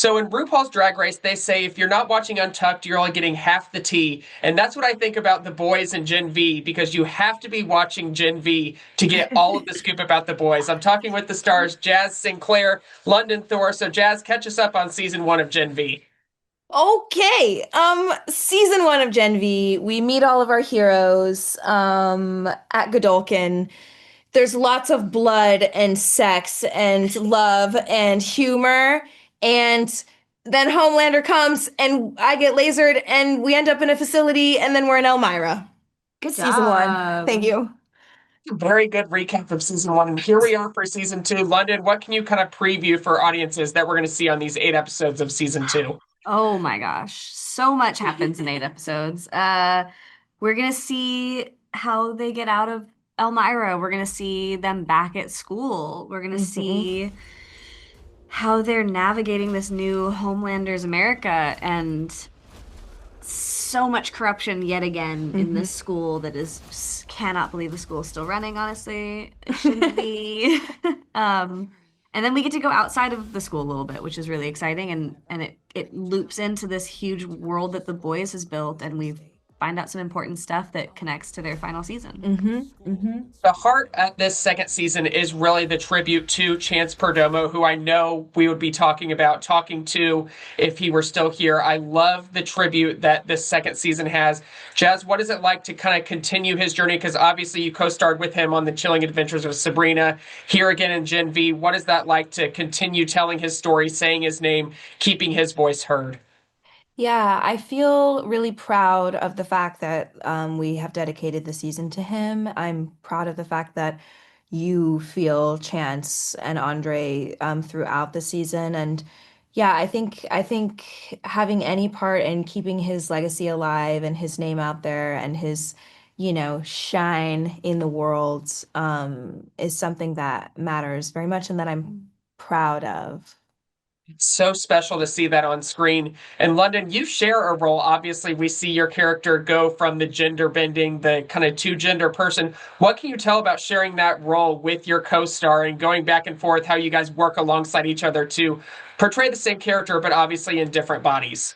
So in RuPaul's Drag Race, they say if you're not watching Untucked, you're only getting half the tea. And that's what I think about the boys in Gen V, because you have to be watching Gen V to get all of the scoop about the boys. I'm talking with the stars, Jaz Sinclair, London Thor. So Jaz, catch us up on season 1 of Gen V. Okay. Season 1 of Gen V, we meet all of our heroes at Godolkin. There's lots of blood and sex and love and humor. And then Homelander comes and I get lasered and we end up in a facility and then we're in Elmira. Good Season 1. Thank job. you. Very good recap of season 1. And here we are for season 2. London, what can you kind of preview for audiences that we're going to see on these 8 episodes of season 2? Oh my gosh. So much happens in 8 episodes. We're gonna see how they get out of Elmira. We're gonna see them back at school. We're gonna see how they're navigating this new Homelander's America and so much corruption yet again in this school that is cannot believe the school is still running, honestly. It shouldn't be. And then we get to go outside of the school a little bit, which is really exciting, and it loops into this huge world that the boys has built, and we find out some important stuff that connects to their final season. The heart at this second season is really the tribute to Chance Perdomo, who I know we would be talking to if he were still here. I love the tribute that this second season has. Jaz, what is it like to kind of continue his journey? Because obviously you co-starred with him on the Chilling Adventures of Sabrina, here again in Gen V. What is that like to continue telling his story, saying his name, keeping his voice heard? Yeah, I feel really proud of the fact that we have dedicated the season to him. I'm proud of the fact that you feel Chance and Andre throughout the season. And yeah, I think having any part in keeping his legacy alive and his name out there and his, shine in the world is something that matters very much and that I'm proud of. It's so special to see that on screen. And London, you share a role. Obviously, we see your character go from the gender bending, the kind of two gender person. What can you tell about sharing that role with your co-star and going back and forth, how you guys work alongside each other to portray the same character, but obviously in different bodies?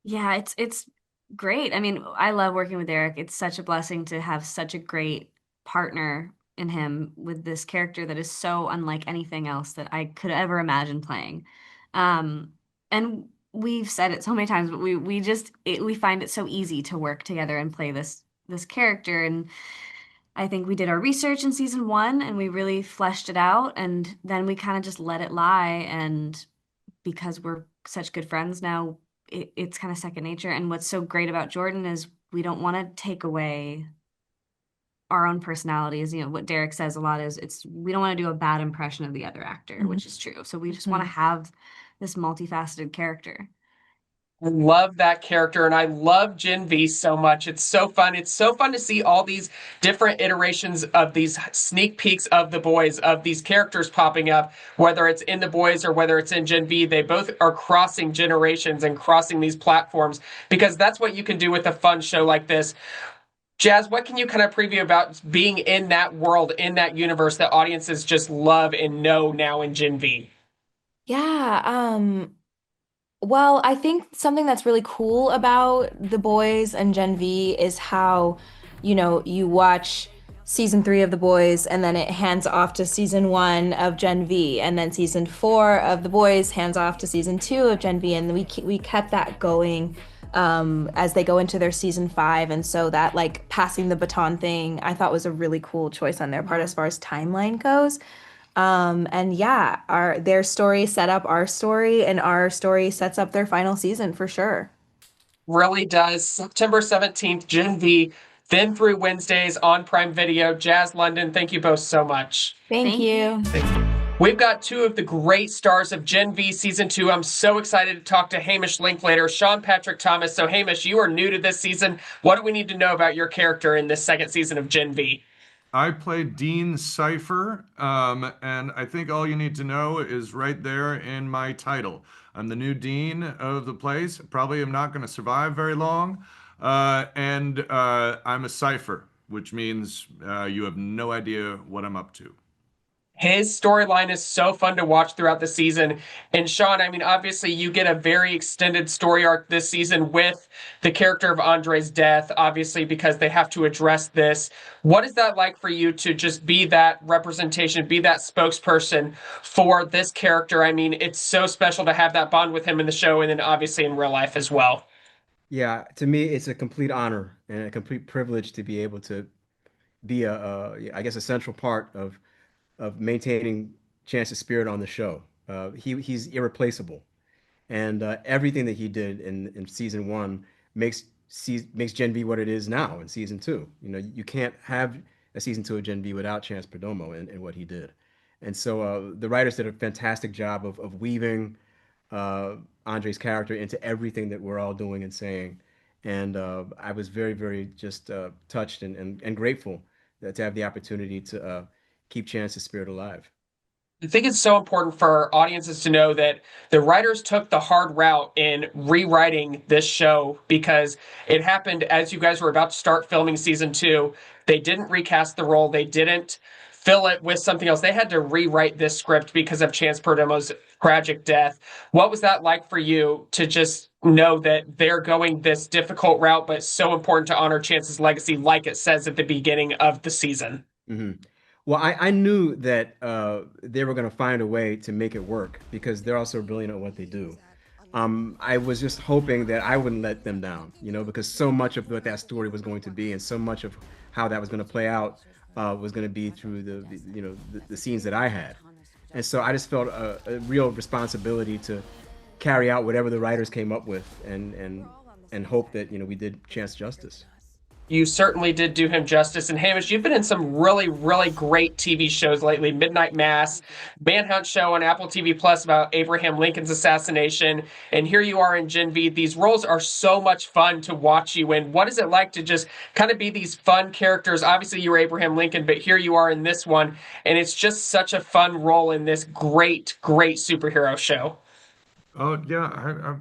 Yeah, it's great. I mean, I love working with Derek. It's such a blessing to have such a great partner in him with this character that is so unlike anything else that I could ever imagine playing. And we've said it so many times, but we find it so easy to work together and play this character. And I think we did our research in season 1 and we really fleshed it out, and then we kind of just let it lie. And because we're such good friends now, it's kind of second nature. And what's so great about Jordan is we don't want to take away our own personalities. What Derek says a lot is we don't want to do a bad impression of the other actor, which is true. So we just want to have this multifaceted character. I love that character, and I love Gen V so much. It's so fun. It's so fun to see all these different iterations of these sneak peeks of the boys, of these characters popping up, whether it's in the boys or whether it's in Gen V. They both are crossing generations and crossing these platforms, because that's what you can do with a fun show like this. Jaz, what can you kind of preview about being in that world, in that universe that audiences just love and know now in Gen V? Yeah, well, I think something that's really cool about The Boys and Gen V is how, you watch season 3 of The Boys and then it hands off to season 1 of Gen V, and then season 4 of The Boys hands off to season 2 of Gen V, and we kept that going as they go into their season 5, and so that like passing the baton thing I thought was a really cool choice on their part as far as timeline goes. And yeah, their story set up our story, and our story sets up their final season for sure. Really does. September 17th, Gen V, then through Wednesdays on Prime Video. Jaz, London, thank you both so much. Thank Thank you. you. We've got two of the great stars of Gen V Season 2. I'm so excited to talk to Hamish Linklater, Sean Patrick Thomas. So, Hamish, you are new to this season. What do we need to know about your character in this second season of Gen V? I played Dean Cypher, and I think all you need to know is right there in my title. I'm the new dean of the place. Probably am not going to survive very long, and I'm a cipher, which means you have no idea what I'm up to. His storyline is so fun to watch throughout the season. And Sean, I mean, obviously, you get a very extended story arc this season with the character of Andre's death, obviously, because they have to address this. What is that like for you to just be that representation, be that spokesperson for this character? I mean, it's so special to have that bond with him in the show and then obviously in real life as well. Yeah, to me, it's a complete honor and a complete privilege to be able to be I guess, a central part of maintaining Chance's spirit on the show. He's irreplaceable, and everything that he did in season one makes Gen V what it is now in season two. You know, you can't have a season two of Gen V without Chance Perdomo and what he did. And so the writers did a fantastic job of weaving Andre's character into everything that we're all doing and saying. And I was very, very just touched and grateful to have the opportunity to keep Chance's spirit alive. I think it's so important for audiences to know that the writers took the hard route in rewriting this show because it happened as you guys were about to start filming season two. They didn't recast the role, they didn't fill it with something else. They had to rewrite this script because of Chance Perdomo's tragic death. What was that like for you to just know that they're going this difficult route, but so important to honor Chance's legacy, like it says at the beginning of the season? Hmm. Well, I knew that they were going to find a way to make it work because they're also brilliant at what they do. I was just hoping that I wouldn't let them down, you know, because so much of what that story was going to be and so much of how that was going to play out was going to be through the scenes that I had. And so I just felt a real responsibility to carry out whatever the writers came up with and hope that, we did Chance justice. You certainly did do him justice. And Hamish, you've been in some really, really great TV shows lately. Midnight Mass, Manhunt show on Apple TV Plus about Abraham Lincoln's assassination. And here you are in Gen V. These roles are so much fun to watch you in. What is it like to just kind of be these fun characters? Obviously, you were Abraham Lincoln, but here you are in this one. And it's just such a fun role in this great, great superhero show. Oh yeah,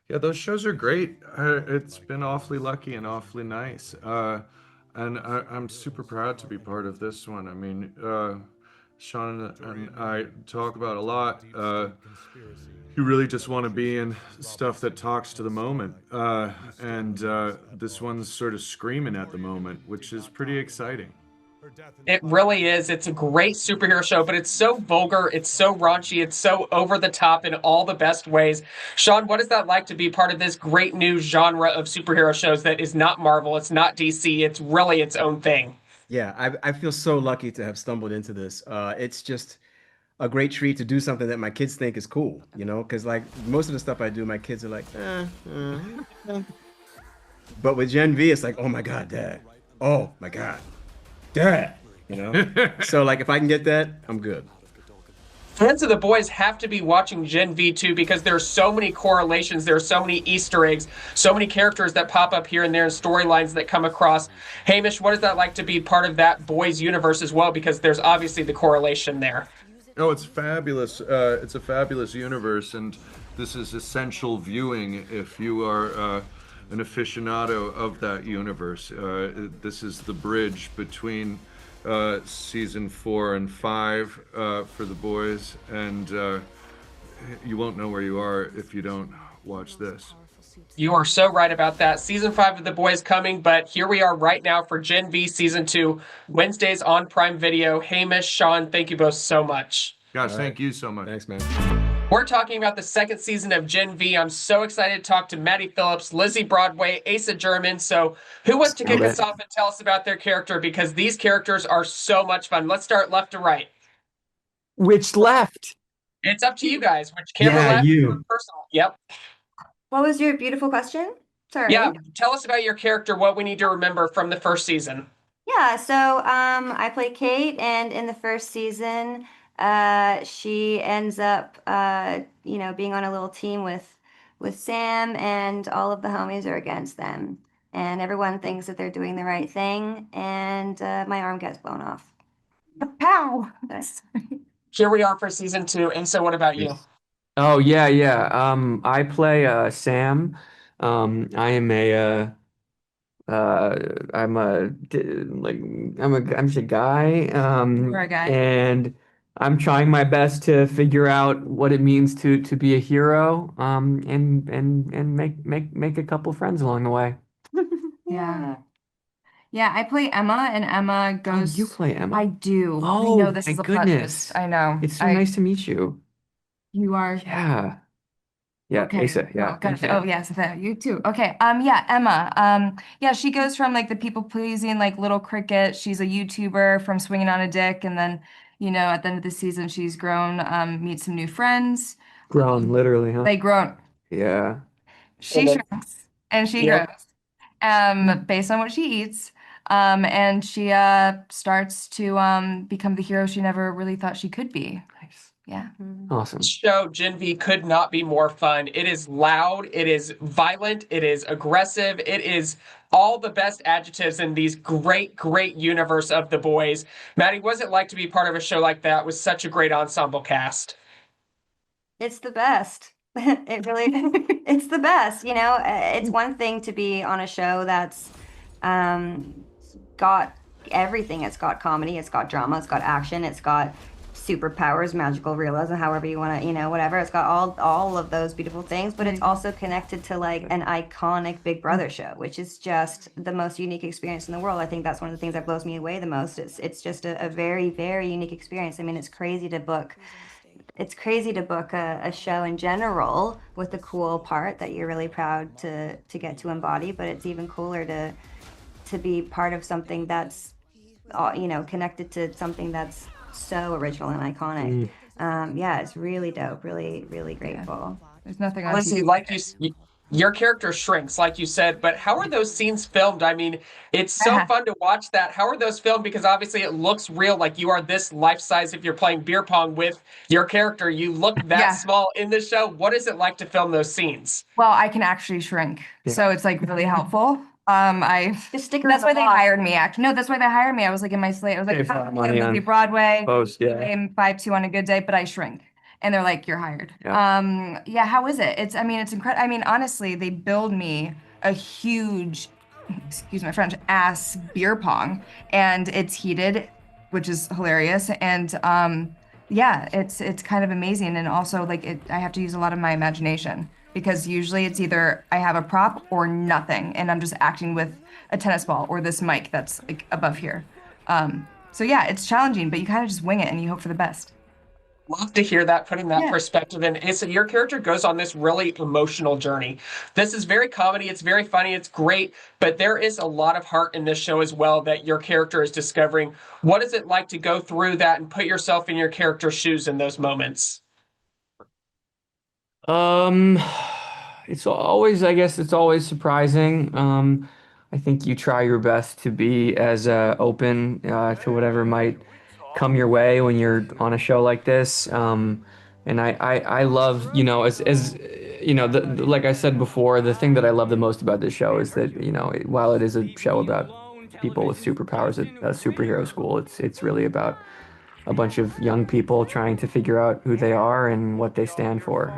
yeah, those shows are great. It's been awfully lucky and awfully nice, and I'm super proud to be part of this one. I mean, Sean and I talk about a lot. You really just want to be in stuff that talks to the moment, and this one's sort of screaming at the moment, which is pretty exciting. It really is. It's a great superhero show, but it's so vulgar, it's so raunchy, it's so over the top in all the best ways. Sean, what is that like to be part of this great new genre of superhero shows that is not Marvel, it's not DC, it's really its own thing? Yeah, I feel so lucky to have stumbled into this. It's just a great treat to do something that my kids think is cool, because like most of the stuff I do, my kids are like, eh. But with Gen V, it's like, oh my God, Dad. Oh my God, Dad. So like if I can get that, I'm good. Fans of the boys have to be watching Gen V2 because there are so many correlations, there are so many Easter eggs, so many characters that pop up here and there and storylines that come across. Hamish, what is that like to be part of that boys universe as well? Because there's obviously the correlation there. Oh, it's fabulous. It's a fabulous universe, and this is essential viewing if you are an aficionado of that universe. This is the bridge between season 4 and 5 for the boys, and you won't know where you are if you don't watch this. You are so right about that. Season 5 of The Boys coming, but here we are right now for Gen V Season 2, Wednesdays on Prime Video. Hamish, Sean, thank you both so much. Gosh, thank you so much. Thanks, man. We're talking about the second season of Gen V. I'm so excited to talk to Maddie Phillips, Lizze Broadway, Asa German. So who wants to kick us off and tell us about their character? Because these characters are so much fun. Let's start left to right. Which left? It's up to you guys. Which camera Yeah, left? you. Personal. Yep. What was your beautiful question? Sorry. Yeah. Tell us about your character, what we need to remember from the first season. Yeah, so I play Cate, and in the first season, she ends up, being on a little team with Sam, and all of the homies are against them, and everyone thinks that they're doing the right thing, and my arm gets blown off. Pow! Here we are for season 2. And so what about you? Oh yeah. I play Sam. I am I'm just a guy, You're a guy. and I'm trying my best to figure out what it means to be a hero, and make a couple friends along the way. Yeah. Yeah, I play Emma, and Emma Oh, goes. you play Emma? I do. I Oh know this my is a plot goodness. twist. I know. It's so nice to meet you. You are. Yeah. Yeah, Okay. Asa. Yeah, Oh, big gotcha. Oh, fan. yes, you too. Okay. Yeah, Emma. Yeah, she goes from like the people pleasing, like little cricket. She's a YouTuber from swinging on a dick, and then, at the end of the season, she's grown, meet some new friends. Grown, literally, huh? They grown. Yeah. She shrinks and she Yep. grows, based on what she eats. And she starts to become the hero she never really thought she could be. Nice. Yeah. Awesome. Show Gen V could not be more fun. It is loud, it is violent, it is aggressive, it is all the best adjectives in these great universe of The Boys. Maddie, what was it like to be part of a show like that with such a great ensemble cast? It's the best. It really, it's the best. It's one thing to be on a show that's got everything. It's got comedy, it's got drama, it's got action, it's got superpowers, magical realism, however you want to, whatever. It's got all of those beautiful things, but it's also connected to like an iconic Big Brother show, which is just the most unique experience in the world. I think that's one of the things that blows me away the most. It's just a very, very unique experience. I mean, it's crazy to book a show in general with the cool part that you're really proud to get to embody, but it's even cooler to be part of something that's connected to something that's so original and iconic. Yeah, it's really dope. Really, really grateful. There's nothing on Lizzie, TV. like your character shrinks, like you said, but how are those scenes filmed? I mean, it's so fun to watch that. How are those filmed? Because obviously it looks real, like you are this life size. If you're playing beer pong with your character, you look that Yeah. small in the show. What is it like to film those scenes? Well, I can actually shrink, so it's like really helpful. Just stick That's around why the they block. hired me. Actually, no, that's why they hired me. I was like in my slate. I was like, Save a lot of money Lizze on Broadway. Post, yeah. I'm 5'2" on a good day, but I shrink. And they're like, you're hired. Yeah, how is it? It's incredible. I mean, honestly, they build me a huge, excuse my French, ass beer pong, and it's heated, which is hilarious. And yeah, it's kind of amazing. And also, like, I have to use a lot of my imagination because usually it's either I have a prop or nothing, and I'm just acting with a tennis ball or this mic that's like above here. So yeah, it's challenging, but you kind of just wing it and you hope for the best. Love to hear that, putting that Yeah. perspective in. Asa, your character goes on this really emotional journey. This is very comedy, it's very funny, it's great, but there is a lot of heart in this show as well that your character is discovering. What is it like to go through that and put yourself in your character's shoes in those moments? Um, I guess it's always surprising. I think you try your best to be as open to whatever might come your way when you're on a show like this. And I love, like I said before, the thing that I love the most about this show is that, while it is a show about people with superpowers at a superhero school, it's really about a bunch of young people trying to figure out who they are and what they stand for.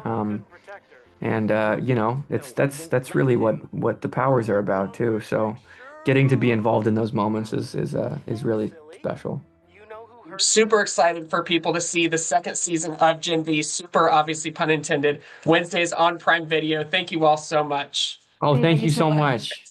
That's really what the powers are about too. So getting to be involved in those moments is really special. Super excited for people to see the second season of Gen V. Super, obviously, pun intended. Wednesdays on Prime Video. Thank you all so much. Oh, thank Thank you you so so much.